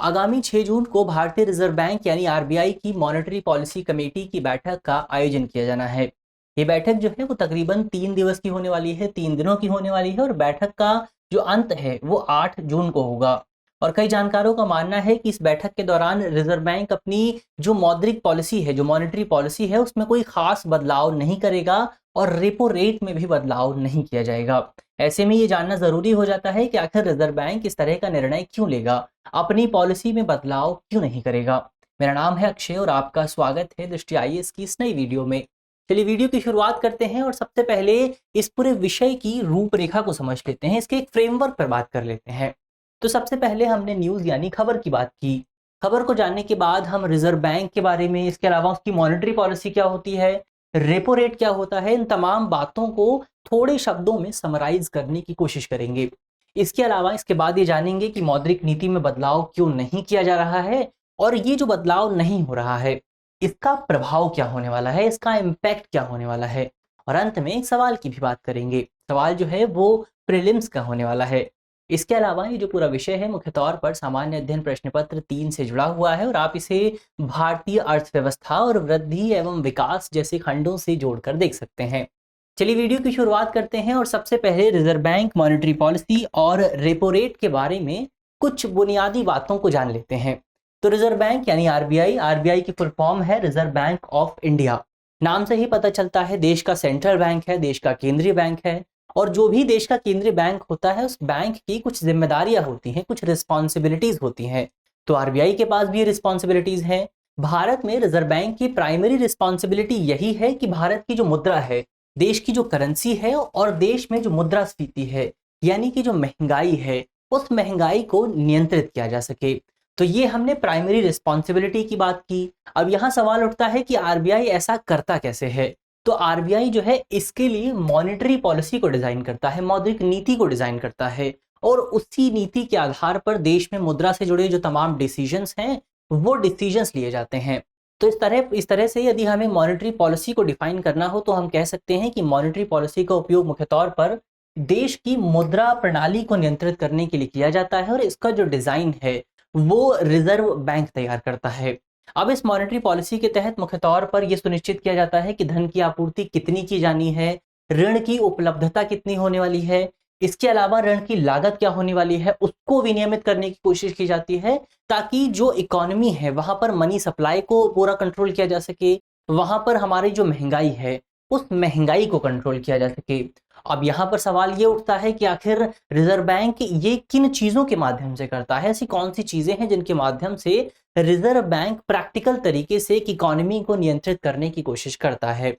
आगामी 6 जून को भारतीय रिजर्व बैंक यानी आरबीआई की मॉनेटरी पॉलिसी कमेटी की बैठक का आयोजन किया जाना है। ये बैठक जो है वो तकरीबन 3 दिवस की होने वाली है, 3 दिनों की होने वाली है और बैठक का जो अंत है वो 8 जून को होगा। और कई जानकारों का मानना है कि इस बैठक के दौरान रिजर्व बैंक अपनी जो मौद्रिक पॉलिसी है, जो मॉनेटरी पॉलिसी है, उसमें कोई खास बदलाव नहीं करेगा और रेपो रेट में भी बदलाव नहीं किया जाएगा। ऐसे में ये जानना जरूरी हो जाता है कि आखिर रिजर्व बैंक इस तरह का निर्णय क्यों लेगा, अपनी पॉलिसी में बदलाव क्यों नहीं करेगा। मेरा नाम है अक्षय और आपका स्वागत है दृष्टि आईएएस की इस नई वीडियो में। चलिए वीडियो की शुरुआत करते हैं और सबसे पहले इस पूरे विषय की रूपरेखा को समझ लेते हैं, इसके एक फ्रेमवर्क पर बात कर लेते हैं। तो सबसे पहले हमने न्यूज यानी खबर की बात की। खबर को जानने के बाद हम रिजर्व बैंक के बारे में, इसके अलावा उसकी मॉनेटरी पॉलिसी क्या होती है, रेपो रेट क्या होता है, इन तमाम बातों को थोड़े शब्दों में समराइज करने की कोशिश करेंगे। इसके अलावा इसके बाद ये जानेंगे कि मौद्रिक नीति में बदलाव क्यों नहीं किया जा रहा है और ये जो बदलाव नहीं हो रहा है इसका प्रभाव क्या होने वाला है, इसका इम्पैक्ट क्या होने वाला है। और अंत में एक सवाल की भी बात करेंगे। सवाल जो है वो प्रीलिम्स का होने वाला है। इसके अलावा ये जो पूरा विषय है मुख्य तौर पर सामान्य अध्ययन प्रश्न पत्र 3 से जुड़ा हुआ है और आप इसे भारतीय अर्थव्यवस्था और वृद्धि एवं विकास जैसे खंडों से जोड़कर देख सकते हैं। चलिए वीडियो की शुरुआत करते हैं और सबसे पहले रिजर्व बैंक मॉनेटरी पॉलिसी और रेपो रेट के बारे में कुछ बुनियादी बातों को जान लेते हैं। तो रिजर्व बैंक यानी आरबीआई की फुल फॉर्म है रिजर्व बैंक ऑफ इंडिया। नाम से ही पता चलता है देश का सेंट्रल बैंक है, देश का केंद्रीय बैंक है। और जो भी देश का केंद्रीय बैंक होता है उस बैंक की कुछ जिम्मेदारियां होती हैं, कुछ रिस्पॉन्सिबिलिटीज होती हैं। तो आरबीआई के पास भी ये रिस्पॉन्सिबिलिटीज हैं। भारत में रिजर्व बैंक की प्राइमरी रिस्पॉन्सिबिलिटी यही है कि भारत की जो मुद्रा है, देश की जो करेंसी है और देश में जो मुद्रास्फीति है यानी कि जो महंगाई है, उस महंगाई को नियंत्रित किया जा सके। तो ये हमने प्राइमरी रिस्पॉन्सिबिलिटी की बात की। अब यहाँ सवाल उठता है कि आरबीआई ऐसा करता कैसे है। तो आरबीआई जो है इसके लिए मॉनेटरी पॉलिसी को डिजाइन करता है, मौद्रिक नीति को डिजाइन करता है और उसी नीति के आधार पर देश में मुद्रा से जुड़े जो तमाम डिसीजंस हैं वो डिसीजंस लिए जाते हैं। तो इस तरह से यदि हमें मॉनेटरी पॉलिसी को डिफाइन करना हो तो हम कह सकते हैं कि मॉनेटरी पॉलिसी का उपयोग मुख्य तौर पर देश की मुद्रा प्रणाली को नियंत्रित करने के लिए किया जाता है और इसका जो डिजाइन है वो रिजर्व बैंक तैयार करता है। अब इस मॉनेटरी पॉलिसी के तहत मुख्य तौर पर यह सुनिश्चित किया जाता है कि धन की आपूर्ति कितनी की जानी है, ऋण की उपलब्धता कितनी होने वाली है, इसके अलावा ऋण की लागत क्या होने वाली है, उसको विनियमित करने की कोशिश की जाती है ताकि जो इकोनॉमी है वहां पर मनी सप्लाई को पूरा कंट्रोल किया जा सके, वहां पर हमारी जो महंगाई है उस महंगाई को कंट्रोल किया जा सके। अब यहाँ पर सवाल ये उठता है कि आखिर रिजर्व बैंक ये किन चीजों के माध्यम से करता है, ऐसी कौन सी चीजें हैं जिनके माध्यम से रिजर्व बैंक प्रैक्टिकल तरीके से इकोनॉमी को नियंत्रित करने की कोशिश करता है।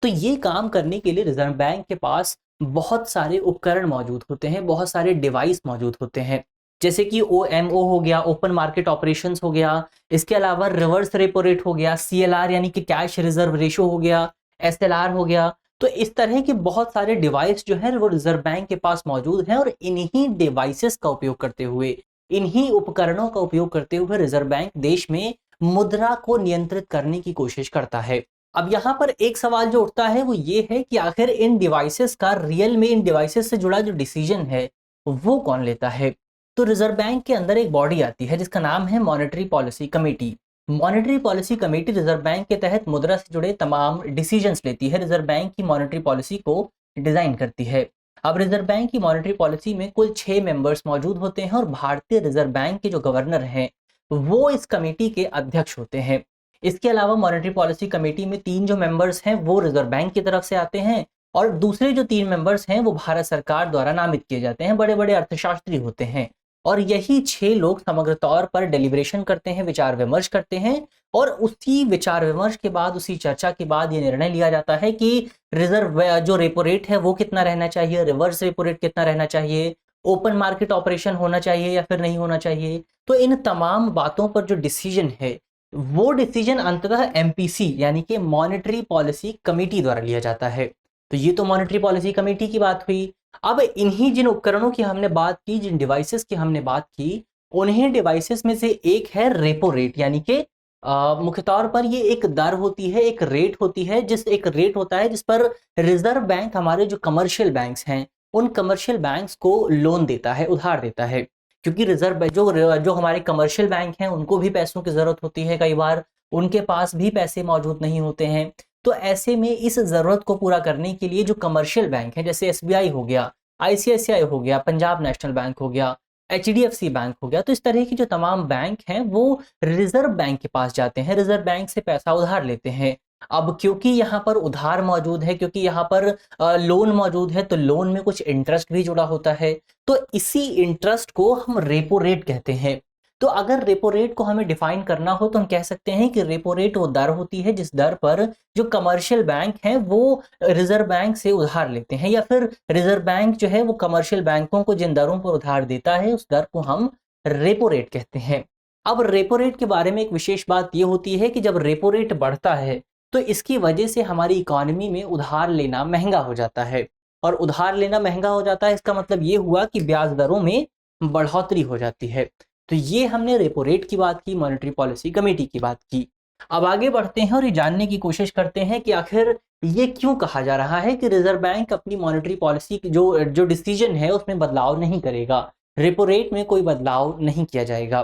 तो ये काम करने के लिए रिजर्व बैंक के पास बहुत सारे उपकरण मौजूद होते हैं, बहुत सारे डिवाइस मौजूद होते हैं, जैसे कि ओएमओ हो गया, ओपन मार्केट ऑपरेशंस हो गया, इसके अलावा रिवर्स रेपो रेट हो गया, सीएलआर यानी कि कैश रिजर्व रेशो हो गया, एसएलआर हो गया। तो इस तरह के बहुत सारे डिवाइस जो है वो रिजर्व बैंक के पास मौजूद हैं और इन्हीं डिवाइसेस का उपयोग करते हुए, इन्हीं उपकरणों का उपयोग करते हुए रिजर्व बैंक देश में मुद्रा को नियंत्रित करने की कोशिश करता है। अब यहाँ पर एक सवाल जो उठता है वो ये है कि आखिर इन डिवाइसेस का रियल में इन डिवाइसेस से जुड़ा जो डिसीजन है वो कौन लेता है। तो रिजर्व बैंक के अंदर एक बॉडी आती है जिसका नाम है monetary policy committee. Monetary policy committee reserve bank के तहत मुद्रा से जुड़े तमाम डिसीजंस लेती है, रिजर्व बैंक की मॉनेटरी पॉलिसी को डिजाइन करती है। अब रिजर्व बैंक की मॉनेटरी पॉलिसी में कुल 6 मेंबर्स मौजूद होते हैं और भारतीय रिजर्व बैंक के जो गवर्नर हैं वो इस कमेटी के अध्यक्ष होते हैं। इसके अलावा मॉनेटरी पॉलिसी कमेटी में 3 जो मेंबर्स हैं वो रिजर्व बैंक की तरफ से आते हैं और दूसरे जो 3 मेंबर्स हैं वो भारत सरकार द्वारा नामित किए जाते हैं, बड़े बड़े अर्थशास्त्री होते हैं। और यही 6 लोग समग्र तौर पर डेलिब्रेशन करते हैं, विचार विमर्श करते हैं और उसी विचार विमर्श के बाद, उसी चर्चा के बाद ये निर्णय लिया जाता है कि रिजर्व जो रेपो रेट है वो कितना रहना चाहिए, रिवर्स रेपो रेट कितना रहना चाहिए, ओपन मार्केट ऑपरेशन होना चाहिए या फिर नहीं होना चाहिए। तो इन तमाम बातों पर जो डिसीजन है वो डिसीजन अंततः एमपीसी यानी कि मॉनेटरी पॉलिसी कमेटी द्वारा लिया जाता है। तो ये तो मॉनेटरी पॉलिसी कमेटी की बात हुई। अब इन्हीं जिन उपकरणों की हमने बात की, जिन डिवाइसेस की हमने बात की, उन्हीं डिवाइसेस में से एक है रेपो रेट यानी कि मुख्य तौर पर ये एक दर होती है, एक रेट होती है, एक रेट होता है जिस पर रिजर्व बैंक हमारे जो कमर्शियल बैंक्स हैं उन कमर्शियल बैंक्स को लोन देता है, उधार देता है। क्योंकि रिजर्व जो हमारे कमर्शियल बैंक हैं उनको भी पैसों की ज़रूरत होती है, कई बार उनके पास भी पैसे मौजूद नहीं होते हैं। तो ऐसे में इस ज़रूरत को पूरा करने के लिए जो कमर्शियल बैंक हैं, जैसे एसबीआई हो गया, आईसीआईसीआई हो गया, पंजाब नेशनल बैंक हो गया, एचडीएफसी बैंक हो गया, तो इस तरह की जो तमाम बैंक हैं वो रिजर्व बैंक के पास जाते हैं, रिजर्व बैंक से पैसा उधार लेते हैं। अब क्योंकि यहाँ पर उधार मौजूद है, क्योंकि यहाँ पर लोन मौजूद है, तो लोन में कुछ इंटरेस्ट भी जुड़ा होता है, तो इसी इंटरेस्ट को हम रेपो रेट कहते हैं। तो अगर रेपो रेट को हमें डिफाइन करना हो तो हम कह सकते हैं कि रेपो रेट वो दर होती है जिस दर पर जो कमर्शियल बैंक हैं वो रिजर्व बैंक से उधार लेते हैं, या फिर रिजर्व बैंक जो है वो कमर्शियल बैंकों को जिन दरों पर उधार देता है उस दर को हम रेपो रेट कहते हैं। अब रेपो रेट के बारे में एक विशेष बात ये होती है कि जब रेपो रेट बढ़ता है तो इसकी वजह से हमारी इकोनॉमी में उधार लेना महंगा हो जाता है, और उधार लेना महंगा हो जाता है इसका मतलब ये हुआ कि ब्याज दरों में बढ़ोतरी हो जाती है। तो ये हमने रेपो रेट की बात की, मॉनेटरी पॉलिसी कमेटी की बात की। अब आगे बढ़ते हैं और ये जानने की कोशिश करते हैं कि आखिर ये क्यों कहा जा रहा है कि रिजर्व बैंक अपनी मॉनेटरी पॉलिसी की जो डिसीजन है उसमें बदलाव नहीं करेगा, रेपो रेट में कोई बदलाव नहीं किया जाएगा।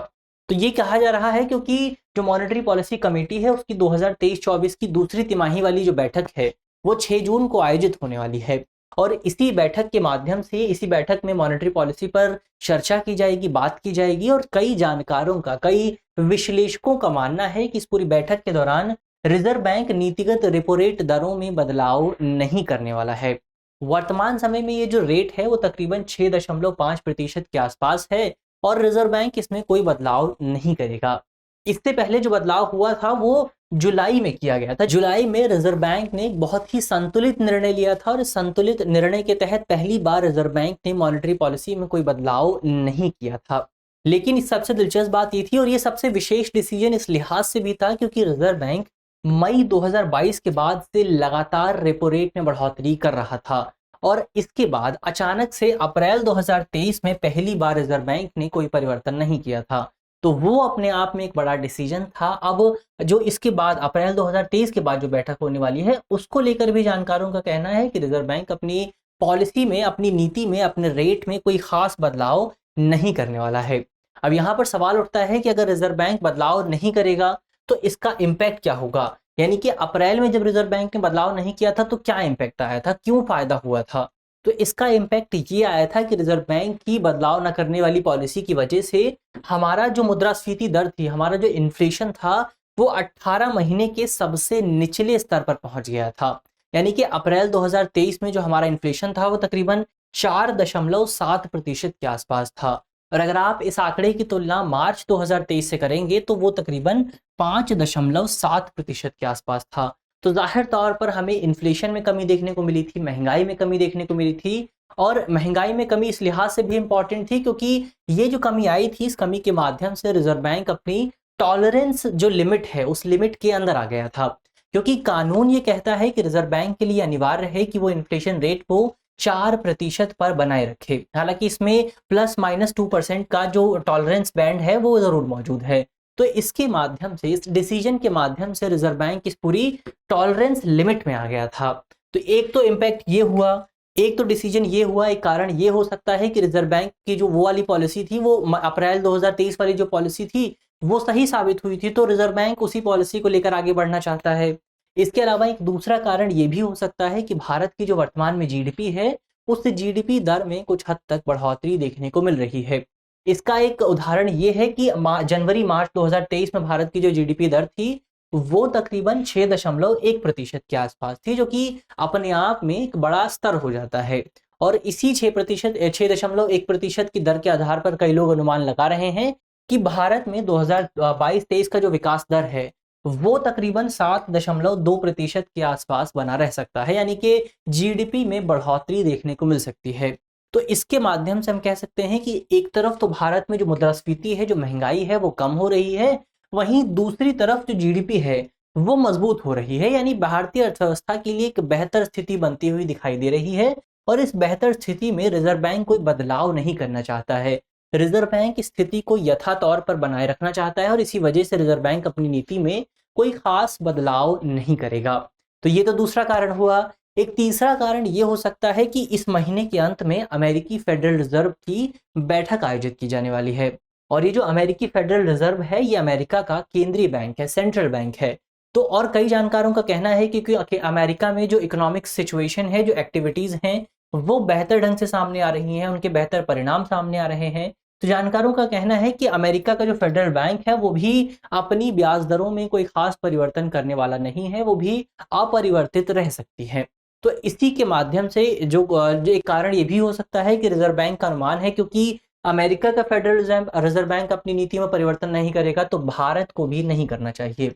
तो ये कहा जा रहा है क्योंकि जो मॉनेटरी पॉलिसी कमेटी है उसकी 2023-24 की दूसरी तिमाही वाली जो बैठक है वो 6 जून को आयोजित होने वाली है, और इसी बैठक के माध्यम से, इसी बैठक में मॉनेटरी पॉलिसी पर चर्चा की जाएगी, बात की जाएगी, और कई जानकारों का, कई विश्लेषकों का मानना है कि इस पूरी बैठक के दौरान रिजर्व बैंक नीतिगत रेपो रेट दरों में बदलाव नहीं करने वाला है। वर्तमान समय में ये जो रेट है वो तकरीबन 6.5% के आसपास है, और रिजर्व बैंक इसमें कोई बदलाव नहीं करेगा। इससे पहले जो बदलाव हुआ था वो जुलाई में किया गया था। जुलाई में रिजर्व बैंक ने एक बहुत ही संतुलित निर्णय लिया था, और इस संतुलित निर्णय के तहत पहली बार रिजर्व बैंक ने मॉनेटरी पॉलिसी में कोई बदलाव नहीं किया था। लेकिन इस सबसे दिलचस्प बात ये थी, और ये सबसे विशेष डिसीजन इस लिहाज से भी था क्योंकि रिजर्व बैंक मई 2022 के बाद से लगातार रेपो रेट में बढ़ोतरी कर रहा था, और इसके बाद अचानक से अप्रैल 2023 में पहली बार रिजर्व बैंक ने कोई परिवर्तन नहीं किया था। तो वो अपने आप में एक बड़ा डिसीजन था। अब जो इसके बाद अप्रैल 2023 के बाद जो बैठक होने वाली है उसको लेकर भी जानकारों का कहना है कि रिजर्व बैंक अपनी पॉलिसी में, अपनी नीति में, अपने रेट में कोई खास बदलाव नहीं करने वाला है। अब यहाँ पर सवाल उठता है कि अगर रिजर्व बैंक बदलाव नहीं करेगा तो इसका इम्पैक्ट क्या होगा, यानी कि अप्रैल में जब रिजर्व बैंक ने बदलाव नहीं किया था तो क्या इम्पैक्ट आया था, क्यों फायदा हुआ था। तो इसका इम्पैक्ट ये आया था कि रिजर्व बैंक की बदलाव न करने वाली पॉलिसी की वजह से हमारा जो मुद्रास्फीति दर थी, हमारा जो इन्फ्लेशन था वो 18 महीने के सबसे निचले स्तर पर पहुंच गया था। यानी कि अप्रैल 2023 में जो हमारा इन्फ्लेशन था वो तकरीबन 4.7% के आसपास था, और अगर आप इस आंकड़े की तुलना मार्च 2023 से करेंगे तो वो तकरीबन 5.7% के आसपास था। तो जाहिर तौर पर हमें इन्फ्लेशन में कमी देखने को मिली थी, महंगाई में कमी देखने को मिली थी, और महंगाई में कमी इस लिहाज से भी इंपॉर्टेंट थी क्योंकि ये जो कमी आई थी, इस कमी के माध्यम से रिजर्व बैंक अपनी टॉलरेंस जो लिमिट है उस लिमिट के अंदर आ गया था, क्योंकि कानून ये कहता है कि रिजर्व बैंक के लिए अनिवार्य है कि वो इन्फ्लेशन रेट को 4% पर बनाए रखे। हालांकि इसमें ±2% का जो टॉलरेंस बैंड है वो जरूर मौजूद है। तो इसके माध्यम से, इस डिसीजन के माध्यम से रिजर्व बैंक इस पूरी टॉलरेंस लिमिट में आ गया था। तो एक तो इम्पैक्ट ये हुआ, एक तो डिसीजन ये हुआ, एक कारण ये हो सकता है कि रिजर्व बैंक की जो वो वाली पॉलिसी थी, वो अप्रैल 2023 वाली जो पॉलिसी थी वो सही साबित हुई थी, तो रिजर्व बैंक उसी पॉलिसी को लेकर आगे बढ़ना चाहता है। इसके अलावा एक दूसरा कारण ये भी हो सकता है कि भारत की जो वर्तमान में जीडीपी है उस जीडीपी दर में कुछ हद तक बढ़ोतरी देखने को मिल रही है। इसका एक उदाहरण ये है कि जनवरी मार्च 2023 में भारत की जो जीडीपी दर थी वो तकरीबन 6.1% के आसपास थी, जो कि अपने आप में एक बड़ा स्तर हो जाता है। और इसी 6.1% की दर के आधार पर कई लोग अनुमान लगा रहे हैं कि भारत में 2022-23 का जो विकास दर है वो तकरीबन 7.2% के आसपास बना रह सकता है, यानी कि जीडीपी में बढ़ोतरी देखने को मिल सकती है। तो इसके माध्यम से हम कह सकते हैं कि एक तरफ तो भारत में जो मुद्रास्फीति है, जो महंगाई है वो कम हो रही है, वहीं दूसरी तरफ जो जीडीपी है वो मजबूत हो रही है, यानी भारतीय अर्थव्यवस्था के लिए एक बेहतर स्थिति बनती हुई दिखाई दे रही है। और इस बेहतर स्थिति में रिजर्व बैंक कोई बदलाव नहीं करना चाहता है, रिजर्व बैंक इस स्थिति को यथा तौर पर बनाए रखना चाहता है, और इसी वजह से रिजर्व बैंक अपनी नीति में कोई खास बदलाव नहीं करेगा। तो ये तो दूसरा कारण हुआ। एक तीसरा कारण ये हो सकता है कि इस महीने के अंत में अमेरिकी फेडरल रिजर्व की बैठक आयोजित की जाने वाली है। और ये जो अमेरिकी फेडरल रिजर्व है ये अमेरिका का केंद्रीय बैंक है, सेंट्रल बैंक है। तो और कई जानकारों का कहना है कि अमेरिका में जो इकोनॉमिक सिचुएशन है, जो एक्टिविटीज हैं, वो बेहतर ढंग से सामने आ रही हैं, उनके बेहतर परिणाम सामने आ रहे हैं। तो जानकारों का कहना है कि अमेरिका का जो फेडरल बैंक है वो भी अपनी ब्याज दरों में कोई खास परिवर्तन करने वाला नहीं है, वो भी अपरिवर्तित रह सकती है। तो इसी के माध्यम से जो एक कारण ये भी हो सकता है कि रिजर्व बैंक का अनुमान है, क्योंकि अमेरिका का फेडरल रिजर्व बैंक अपनी नीति में परिवर्तन नहीं करेगा तो भारत को भी नहीं करना चाहिए।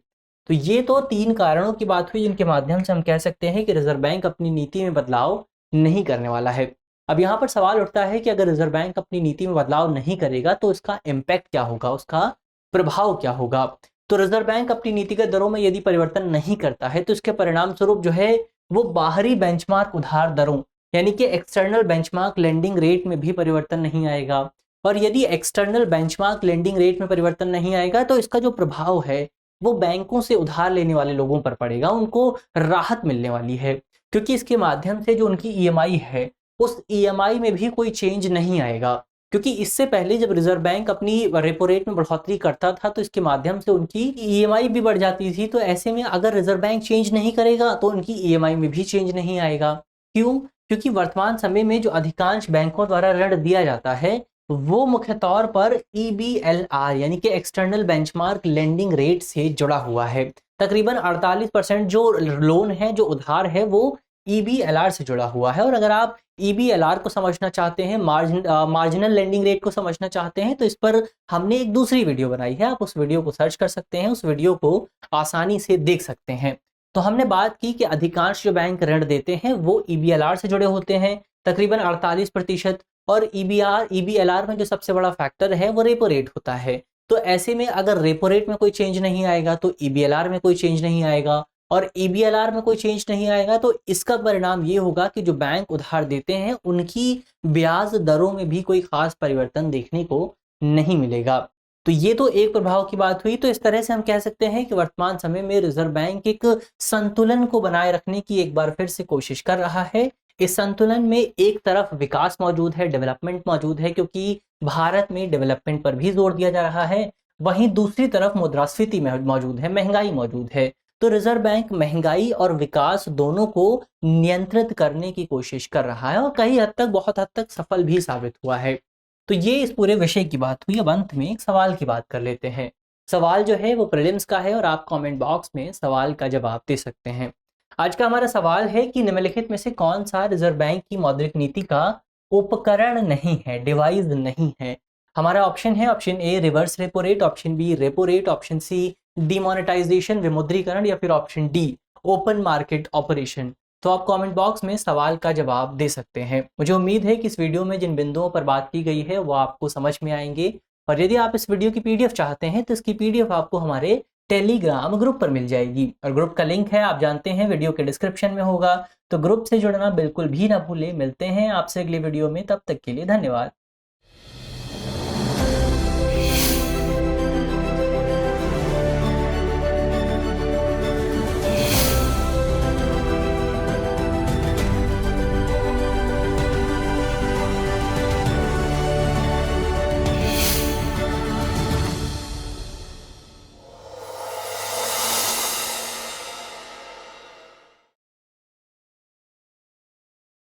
तो ये तो 3 कारणों की बात हुई जिनके माध्यम से हम कह सकते हैं कि रिजर्व बैंक अपनी नीति में बदलाव नहीं करने वाला है। अब यहाँ पर सवाल उठता है कि अगर रिजर्व बैंक अपनी नीति में बदलाव नहीं करेगा तो इसका इम्पैक्ट क्या होगा, उसका प्रभाव क्या होगा। तो रिजर्व बैंक अपनी नीतिगत दरों में यदि परिवर्तन नहीं करता है तो इसके परिणाम स्वरूप जो है वो बाहरी बेंचमार्क उधार दरों यानी कि एक्सटर्नल बेंचमार्क लेंडिंग रेट में भी परिवर्तन नहीं आएगा। और यदि एक्सटर्नल बेंचमार्क लेंडिंग रेट में परिवर्तन नहीं आएगा तो इसका जो प्रभाव है वो बैंकों से उधार लेने वाले लोगों पर पड़ेगा, उनको राहत मिलने वाली है, क्योंकि इसके माध्यम से जो उनकी ईएमआई है उस ईएमआई में भी कोई चेंज नहीं आएगा। क्योंकि इससे पहले जब रिजर्व बैंक अपनी रेपो रेट में बढ़ोतरी करता था तो इसके माध्यम से उनकी ईएमआई भी बढ़ जाती थी। तो ऐसे में अगर रिजर्व बैंक चेंज नहीं करेगा तो उनकी ईएमआई में भी चेंज नहीं आएगा। क्यों? क्योंकि वर्तमान समय में जो अधिकांश बैंकों द्वारा ऋण दिया जाता है वो मुख्य तौर पर EBLR यानी कि एक्सटर्नल बेंचमार्क लेंडिंग रेट से जुड़ा हुआ है। तकरीबन 48% जो लोन है, जो उधार है, वो EBLR से जुड़ा हुआ है। और अगर आप EBLR को समझना चाहते हैं, मार्जिनल लेंडिंग रेट को समझना चाहते हैं, तो इस पर हमने एक दूसरी वीडियो बनाई है, आप उस वीडियो को सर्च कर सकते हैं, उस वीडियो को आसानी से देख सकते हैं। तो हमने बात की कि अधिकांश जो बैंक ऋण देते हैं वो EBLR से जुड़े होते हैं, तकरीबन 48%। और EBLR में जो सबसे बड़ा फैक्टर है वो रेपो रेट होता है। तो ऐसे में अगर रेपो रेट में कोई चेंज नहीं आएगा तो EBLR में कोई चेंज नहीं आएगा, और EBLR में कोई चेंज नहीं आएगा तो इसका परिणाम ये होगा कि जो बैंक उधार देते हैं उनकी ब्याज दरों में भी कोई खास परिवर्तन देखने को नहीं मिलेगा। तो ये तो एक प्रभाव की बात हुई। तो इस तरह से हम कह सकते हैं कि वर्तमान समय में रिजर्व बैंक एक संतुलन को बनाए रखने की एक बार फिर से कोशिश कर रहा है। इस संतुलन में एक तरफ विकास मौजूद है, डेवलपमेंट मौजूद है, क्योंकि भारत में डेवलपमेंट पर भी जोर दिया जा रहा है। वहीं दूसरी तरफ मुद्रास्फीति मौजूद है, महंगाई मौजूद है। तो रिजर्व बैंक महंगाई और विकास दोनों को नियंत्रित करने की कोशिश कर रहा है और कई हद तक, बहुत हद तक सफल भी साबित हुआ है। तो ये इस पूरे विषय की बात हुई। अब अंत में एक सवाल की बात कर लेते हैं। सवाल जो है वो प्रीलिम्स का है और आप कमेंट बॉक्स में सवाल का जवाब दे सकते हैं। आज का हमारा सवाल है कि निम्नलिखित में से कौन सा रिजर्व बैंक की मौद्रिक नीति का उपकरण नहीं है, डिवाइस नहीं है। हमारा ऑप्शन है, option A reverse repo rate, option B repo rate, option C demonetisation विमुद्रीकरण, या फिर option D open market operation. तो आप कमेंट बॉक्स में सवाल का जवाब दे सकते हैं। मुझे उम्मीद है कि इस वीडियो में जिन बिंदुओं पर बात की गई है वो आपको समझ में आएंगे। और यदि आप इस वीडियो की PDF चाहते हैं तो इसकी PDF आपको हमारे टेलीग्राम ग्रुप पर मिल जाएगी और ग्रुप का लिंक है, आप जानते हैं, वीडियो के डिस्क्रिप्शन में होगा। तो ग्रुप से जुड़ना बिल्कुल भी ना भूलें। मिलते हैं आपसे अगले वीडियो में, तब तक के लिए धन्यवाद।